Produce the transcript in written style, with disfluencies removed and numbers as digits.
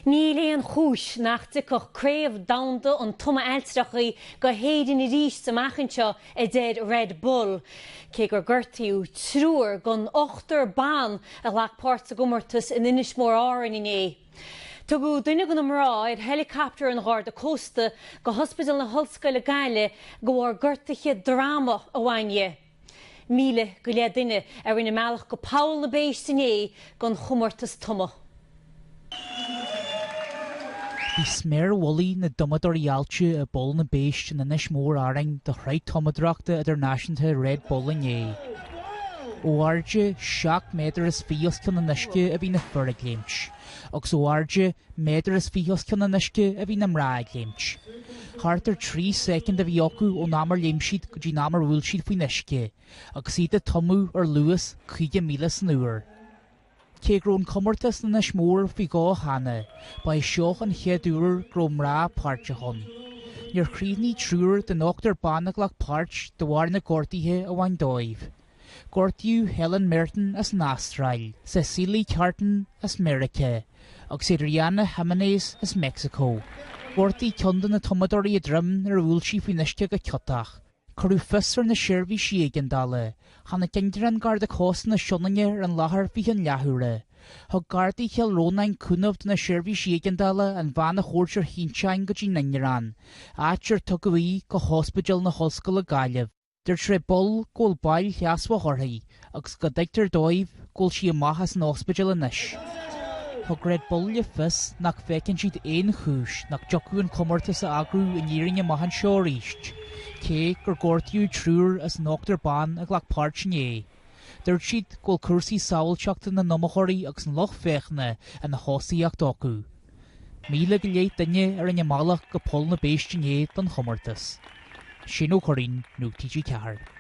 Níl an chúis nach dicoch craobh damda an tuma eilstrachaí go héidir na rís sa machainseo I dead Red Bull. Cé gur gurtaíú trúr gon 8 ban a lach páirt a gomortas in INIS MOR in Tugu duine go mrá ar helicopter an ghair de costa go hospital na Hallscoile Gaile go bhar gurtaiche drama a bhainne. Míle go le duine ar ina meallach go Paul na béis sin gon chomortas tuma. Bhí sméir wolaí na dumadar ialte a bol na béist in INIS MOR aring de chraid tomadrachta idirnáisiúnta Red Bull in Óarde 7 méadar is fios cin na nisce a bhí na fura gléims, agus óarde méadar is fios cin na nisce a bhí na mrá gléims. Hartar 3 second a bhí acu ó námar léimsiad go dtí námar bhfuil siad faoi nisce, agus iad a tomú ar luas 5 míle an uair. Cé grón comortas na INIS MOR fhí gá hana, ba seoch an cheadúr gró mrá páirte chun. Níor chríomhní trúr den 8 bannach lech páirt do bhhair na gortaithe a bhain dóibh. Gortiú Helen Merton as Austrail, Cecily Carton as America, agus Adriana Jimenez as Mexico. Gortaí ceandan na tomadorí a drum ar bhúil sí faoi nisce go ciotach. Corú fissar na seirbhí sí dala, chana ceantar an garda cósta na sionange ar an láthair bhí an leathuaire. Thug gardaí cheal rónain cúnamh na seirbhí sí dala an bhana chóirtear hínseáin go dtí naingerán, áitir tugaí go hospital na Hallscoile Gaillimh. Der tre bol gól bail cheasfa chorthaí, agus go deictar dóibh gól sí amachas an hospital inis. Thug Red Bull le fis nach fecinn siad éon chúis nach jocu an comortas a agrú in íring amach an seo ríist. Cé gur gortaíú trúr as an 8 ban a ghlach páirt sin Der siad gól cursaí sáilteachta na nomachóirí agus an loch fechna a na hósaíach docu. Míle go léit duine ar an amálach go pol na béistin don chomortas. Sin ó choirín nó TG Cahar.